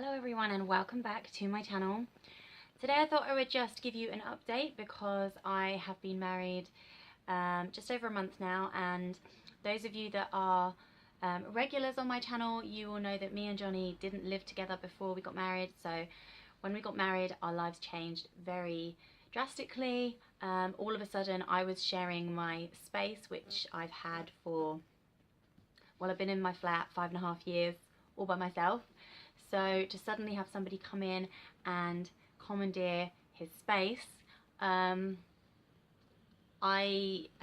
Hello everyone and welcome back to my channel. Today I thought I would just give you an update because I have been married just over a month now, and those of you that are regulars on my channel, you will know that me and Johnny didn't live together before we got married. So when we got married, our lives changed very drastically. All of a sudden I was sharing my space, which I've had for, well, I've been in my flat 5.5 years all by myself. So to suddenly have somebody come in and commandeer his space, I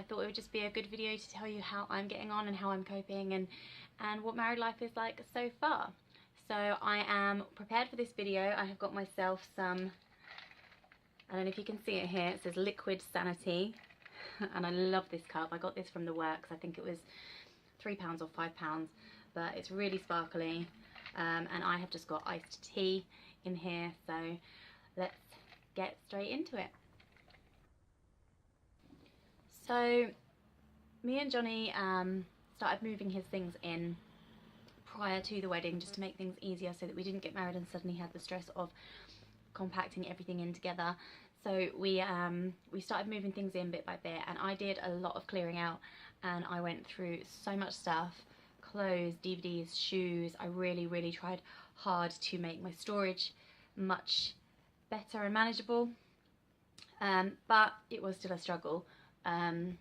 thought it would just be a good video to tell you how I'm getting on and how I'm coping and what married life is like so far. So I am prepared for this video. I have got myself some, I don't know if you can see it here, it says Liquid Sanity, and I love this cup. I got this from the works. I think it was £3 or £5, but it's really sparkly. And I have just got iced tea in here, so let's get straight into it. So me and Johnny started moving his things in prior to the wedding, just to make things easier so that we didn't get married and suddenly had the stress of compacting everything in together. So we started moving things in bit by bit, and I did a lot of clearing out, and I went through so much stuff. Clothes, DVDs, shoes. I really tried hard to make my storage much better and manageable, but it was still a struggle, and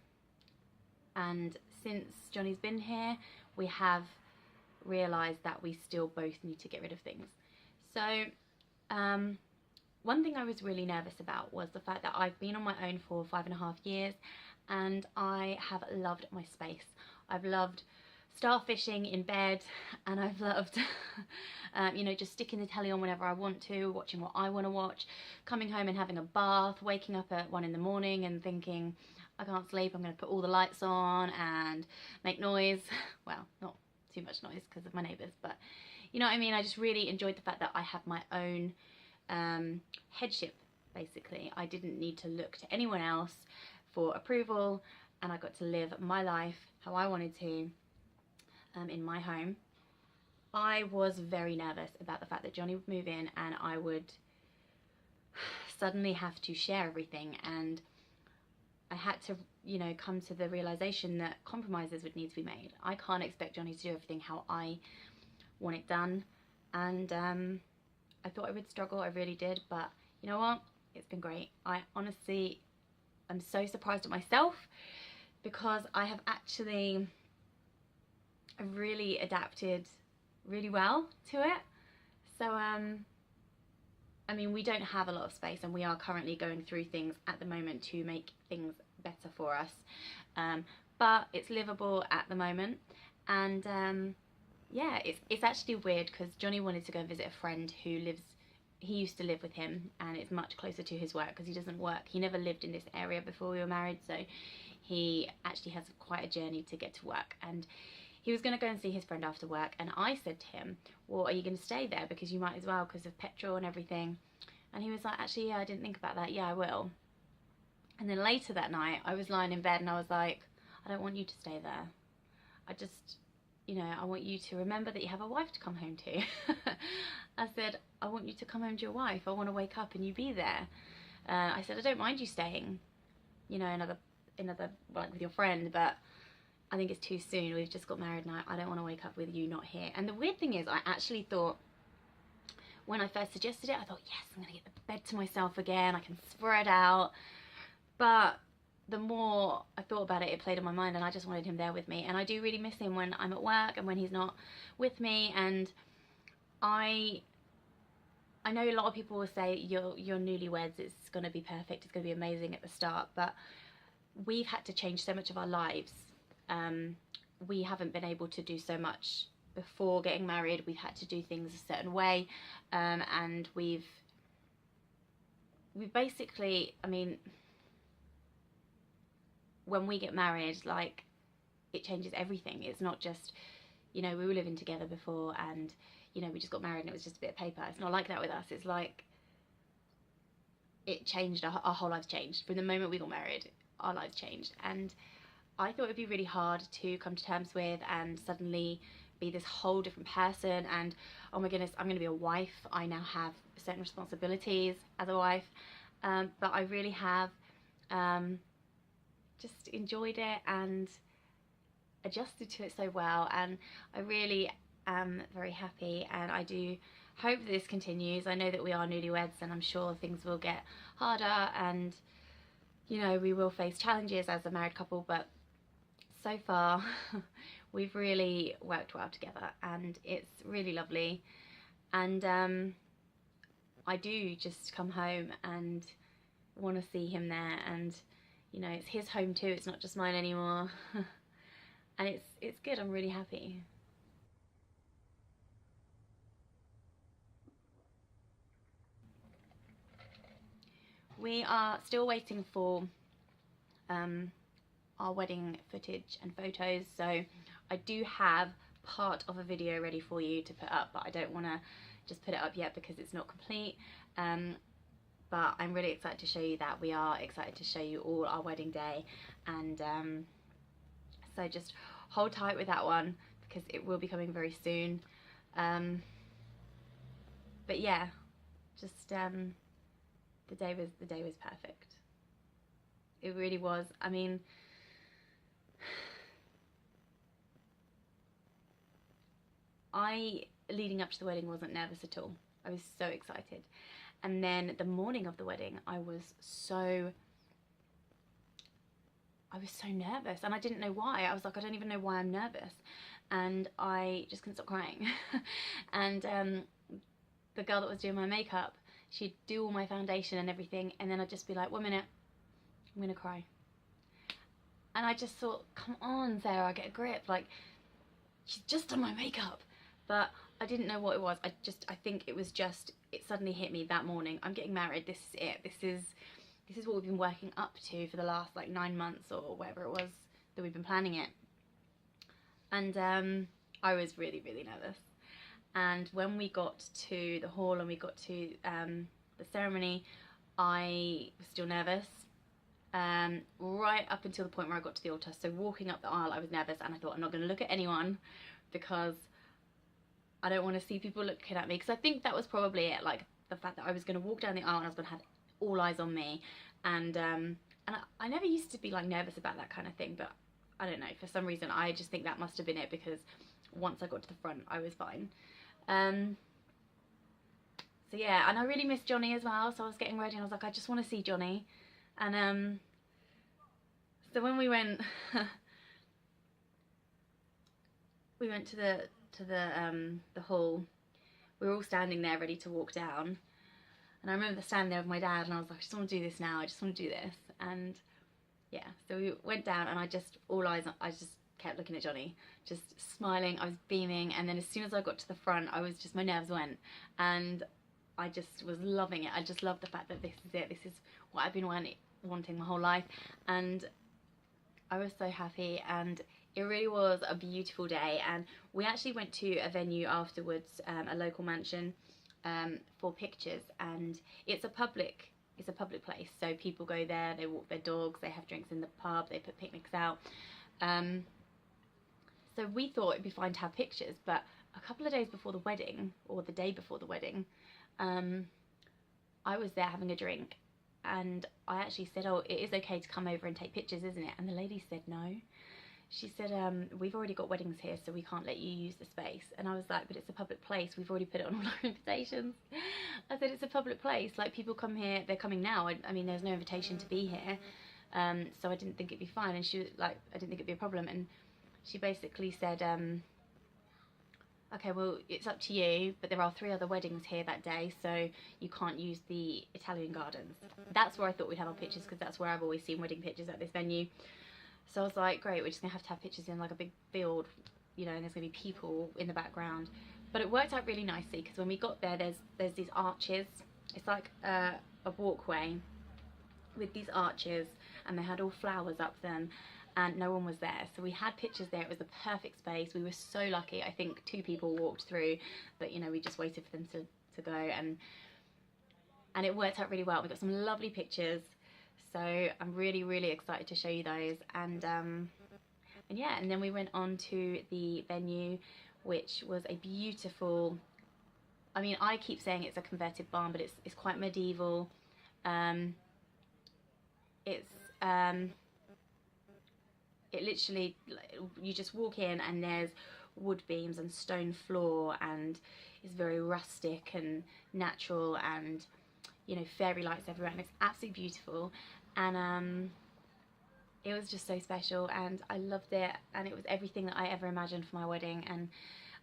since Johnny's been here we have realised that we still both need to get rid of things. So one thing I was really nervous about was the fact that I've been on my own for 5.5 years, and I have loved my space. I've loved starfishing in bed, and I've loved you know, just sticking the telly on whenever I want to, watching what I want to watch, coming home and having a bath, waking up at 1 in the morning and thinking I can't sleep, I'm going to put all the lights on and make noise. Well, not too much noise because of my neighbours, but you know what I mean. I just really enjoyed the fact that I have my own headship, basically. I didn't need to look to anyone else for approval, and I got to live my life how I wanted to in my home. I was very nervous about the fact that Johnny would move in and I would suddenly have to share everything, and I had to, you know, come to the realization that compromises would need to be made. I can't expect Johnny to do everything how I want it done, and I thought I would struggle, I really did, but you know what, it's been great. I honestly am so surprised at myself because I have actually really adapted really well to it. So I mean, we don't have a lot of space, and we are currently going through things at the moment to make things better for us, but it's livable at the moment. And yeah, it's actually weird because Johnny wanted to go visit a friend who lives, he used to live with him, and it's much closer to his work because he doesn't work, he never lived in this area before we were married, so he actually has quite a journey to get to work, and he was going to go and see his friend after work, and I said to him, well, are you going to stay there, because you might as well because of petrol and everything. And he was like, actually, yeah, I didn't think about that, yeah, I will. And then later that night I was lying in bed and I was like, I don't want you to stay there. I just, you know, I want you to remember that you have a wife to come home to. I said, I want you to come home to your wife. I want to wake up and you be there. I said, I don't mind you staying, you know, another like with your friend, but I think it's too soon. We've just got married now. I don't want to wake up with you not here. And the weird thing is, I actually thought, when I first suggested it, I thought, yes, I'm going to get the bed to myself again. I can spread out. But the more I thought about it, it played on my mind, and I just wanted him there with me. And I do really miss him when I'm at work and when he's not with me. And I know a lot of people will say you're newlyweds, it's going to be perfect, it's going to be amazing at the start. But we've had to change so much of our lives. We haven't been able to do so much before getting married. We've had to do things a certain way, and we've basically, I mean, when we get married, like, it changes everything. It's not just, you know, we were living together before and, you know, we just got married and it was just a bit of paper. It's not like that with us. It's like, it changed, our whole lives changed. From the moment we got married, our lives changed. And I thought it'd be really hard to come to terms with and suddenly be this whole different person, and oh my goodness, I'm going to be a wife. I now have certain responsibilities as a wife, but I really have just enjoyed it and adjusted to it so well, and I really am very happy, and I do hope that this continues. I know that we are newlyweds, and I'm sure things will get harder, and you know, we will face challenges as a married couple, but so far we've really worked well together, and it's really lovely. And I do just come home and want to see him there, and you know, it's his home too, it's not just mine anymore. And it's good. I'm really happy. We are still waiting for our wedding footage and photos, so I do have part of a video ready for you to put up, but I don't want to just put it up yet because it's not complete. But I'm really excited to show you that. We are excited to show you all our wedding day, and so just hold tight with that one because it will be coming very soon. But yeah, just the day was perfect. It really was. I mean, leading up to the wedding, wasn't nervous at all. I was so excited. And then the morning of the wedding, I was so nervous, and I didn't know why. I was like, I don't even know why I'm nervous, and I just couldn't stop crying. And the girl that was doing my makeup, she'd do all my foundation and everything, and then I'd just be like, 1 minute, I'm gonna cry. And I just thought, come on, Sarah, get a grip, like, she's just done my makeup. But I didn't know what it was. I think it was just, it suddenly hit me that morning. I'm getting married, this is it. This is what we've been working up to for the last like 9 months or whatever it was that we've been planning it. And I was really, really nervous. And when we got to the hall and we got to the ceremony, I was still nervous. Right up until the point where I got to the altar. So walking up the aisle, I was nervous, and I thought, I'm not going to look at anyone because I don't want to see people looking at me, because I think that was probably it, like the fact that I was going to walk down the aisle and I was going to have all eyes on me. And I never used to be like nervous about that kind of thing, but I don't know, for some reason I just think that must have been it, because once I got to the front I was fine. So yeah, and I really missed Johnny as well, so I was getting ready and I was like, I just want to see Johnny. And so when we went we went to the hall, we were all standing there ready to walk down, and I remember standing there with my dad, and I was like, I just want to do this now, I just want to do this. And yeah, so we went down, and I just kept looking at Johnny, just smiling, I was beaming. And then as soon as I got to the front, my nerves went, and I just was loving it. I just loved the fact that this is it, this is what I've been wanting my whole life, and I was so happy. And it really was a beautiful day, and we actually went to a venue afterwards, a local mansion, for pictures, and it's a public place, so people go there, they walk their dogs, they have drinks in the pub, they put picnics out. So we thought it'd be fine to have pictures, but a couple of days before the wedding, or the day before the wedding, I was there having a drink, and I actually said, oh, it is okay to come over and take pictures, isn't it? And the lady said no. She said, we've already got weddings here, so we can't let you use the space. And I was like, but it's a public place, we've already put it on all our invitations. I said, it's a public place, like, people come here, they're coming now, I mean, there's no invitation to be here. So I didn't think it'd be fine, and she was like, I didn't think it'd be a problem. And she basically said, okay, well, it's up to you, but there are 3 other weddings here that day, so you can't use the Italian gardens. That's where I thought we'd have our pictures, because that's where I've always seen wedding pictures, at this venue. So I was like, great, we're just gonna have to have pictures in like a big field, you know, and there's gonna be people in the background. But it worked out really nicely, because when we got there, there's these arches. It's like a walkway with these arches, and they had all flowers up them, and no one was there. So we had pictures there. It was the perfect space. We were so lucky. I think 2 people walked through, but you know, we just waited for them to go, and it worked out really well. We got some lovely pictures. So I'm really, really excited to show you those. And yeah, and then we went on to the venue. which was a beautiful, I mean, I keep saying it's a converted barn, but it's quite medieval. It's it literally, you just walk in and there's wood beams and stone floor, and it's very rustic and natural, and you know, fairy lights everywhere, and it's absolutely beautiful. And it was just so special, and I loved it, and it was everything that I ever imagined for my wedding. And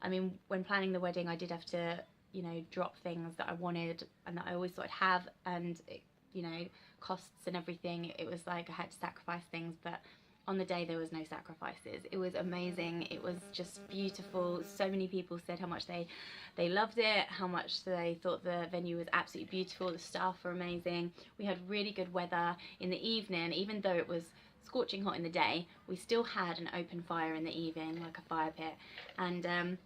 I mean, when planning the wedding, I did have to, you know, drop things that I wanted and that I always thought I'd have, and it, you know, costs and everything. It was like I had to sacrifice things, but on the day there was no sacrifices. It was amazing. It was just beautiful. So many people said how much they loved it, how much they thought the venue was absolutely beautiful. The staff were amazing. We had really good weather in the evening. Even though it was scorching hot in the day, we still had an open fire in the evening, like a fire pit. And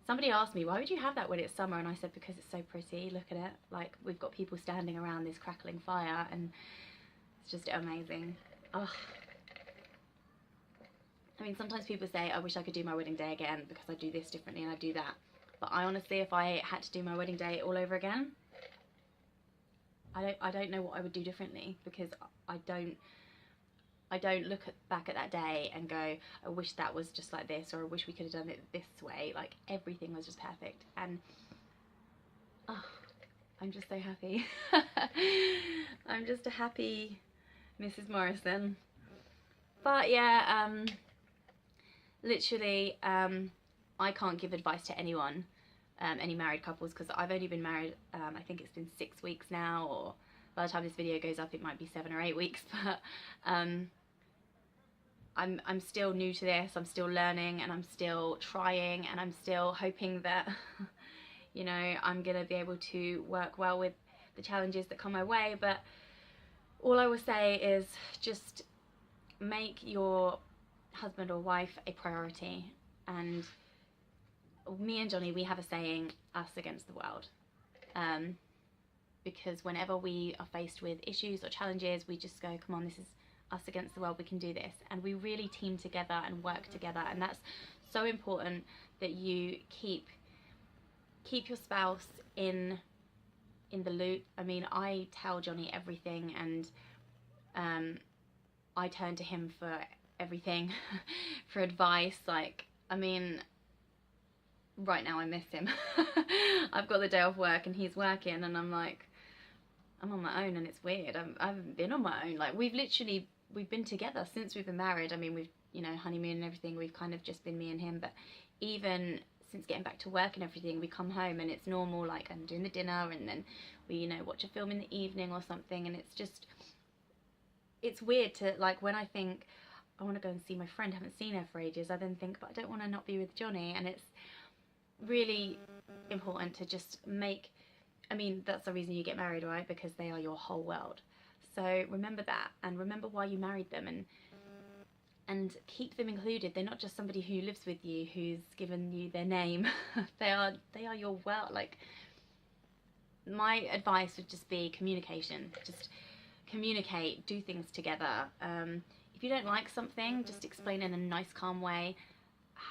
somebody asked me, why would you have that when it's summer? And I said, because it's so pretty. Look at it. Like, we've got people standing around this crackling fire, and it's just amazing. Oh. I mean, sometimes people say, I wish I could do my wedding day again because I do this differently and I do that. But I honestly, if I had to do my wedding day all over again, I don't know what I would do differently, because I don't look back at that day and go, I wish that was just like this, or I wish we could have done it this way. Like, everything was just perfect. And oh, I'm just so happy. I'm just a happy Mrs. Morrison. But yeah, literally, I can't give advice to anyone, any married couples, because I've only been married, I think it's been 6 weeks now, or by the time this video goes up it might be 7 or 8 weeks, but I'm still new to this. I'm still learning, and I'm still trying, and I'm still hoping that you know, I'm gonna be able to work well with the challenges that come my way. But all I will say is just make your husband or wife a priority. And me and Johnny, we have a saying, us against the world, because whenever we are faced with issues or challenges, we just go, come on, this is us against the world, we can do this. And we really team together and work together, and that's so important, that you keep your spouse in the loop. I mean, I tell Johnny everything, and I turn to him for everything, for advice. Like, I mean, right now I miss him. I've got the day off work and he's working, and I'm like, I'm on my own, and it's weird. I haven't been on my own. Like, we've been together since we've been married. I mean, we've, you know, honeymoon and everything, we've kind of just been me and him. But even since getting back to work and everything, we come home and it's normal, like, I'm doing the dinner, and then we, you know, watch a film in the evening or something. And it's just, it's weird to, like, when I think I want to go and see my friend, haven't seen her for ages, I then think, but I don't want to not be with Johnny. And it's really important to just make, I mean, that's the reason you get married, right? Because they are your whole world. So remember that, and remember why you married them, and keep them included. They're not just somebody who lives with you, who's given you their name. they are your world. Like, my advice would just be communication. Just communicate, do things together. If you don't like something, just explain in a nice, calm way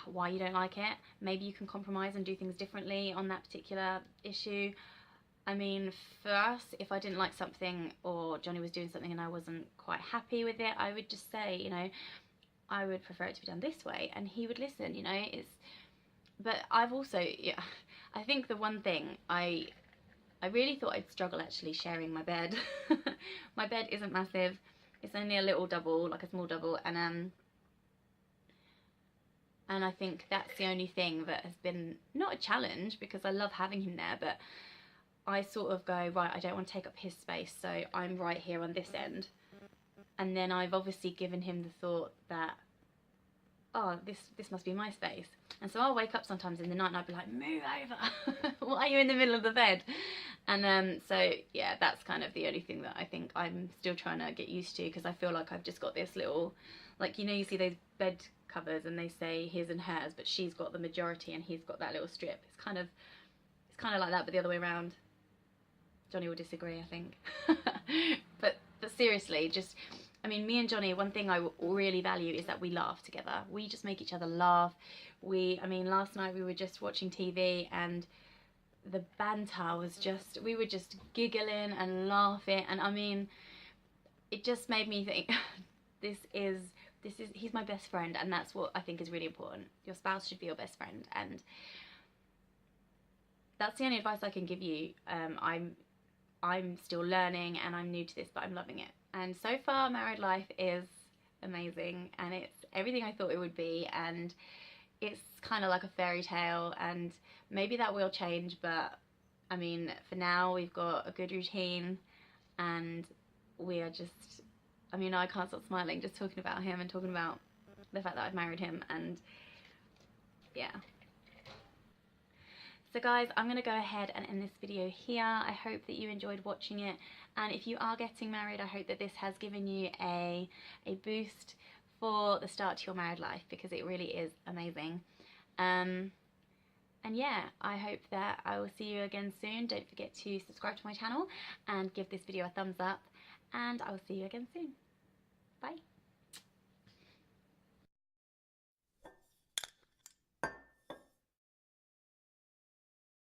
why you don't like it. Maybe you can compromise and do things differently on that particular issue. I mean, for us, if I didn't like something, or Johnny was doing something and I wasn't quite happy with it, I would just say, you know, I would prefer it to be done this way, and he would listen, you know. But I've also, yeah, I think the one thing, I really thought I'd struggle actually sharing my bed. My bed isn't massive. It's only a little double, like a small double, and I think that's the only thing that has been not a challenge, because I love having him there, but I sort of go, right, I don't want to take up his space, so I'm right here on this end. And then I've obviously given him the thought that, oh, this must be my space. And so I'll wake up sometimes in the night and I'll be like, move over. Why are you in the middle of the bed? And so, yeah, that's kind of the only thing that I think I'm still trying to get used to, because I feel like I've just got this little, like, you know, you see those bed covers and they say his and hers, but she's got the majority and he's got that little strip. It's kind of like that, but the other way around. Johnny will disagree, I think. but seriously, just I mean, me and Johnny, one thing I really value is that we laugh together. We just make each other laugh. I mean, last night we were just watching TV and the banter was just, we were just giggling and laughing. And I mean, it just made me think, he's my best friend, and that's what I think is really important. Your spouse should be your best friend, and that's the only advice I can give you. I'm still learning and I'm new to this, but I'm loving it. And so far, married life is amazing, and it's everything I thought it would be, and it's kind of like a fairy tale, and maybe that will change, but I mean, for now, we've got a good routine, and we are just, I mean, I can't stop smiling just talking about him and talking about the fact that I've married him, and yeah. So guys, I'm going to go ahead and end this video here. I hope that you enjoyed watching it, and if you are getting married, I hope that this has given you a boost for the start to your married life, because it really is amazing. And yeah, I hope that I will see you again soon. Don't forget to subscribe to my channel and give this video a thumbs up, and I will see you again soon.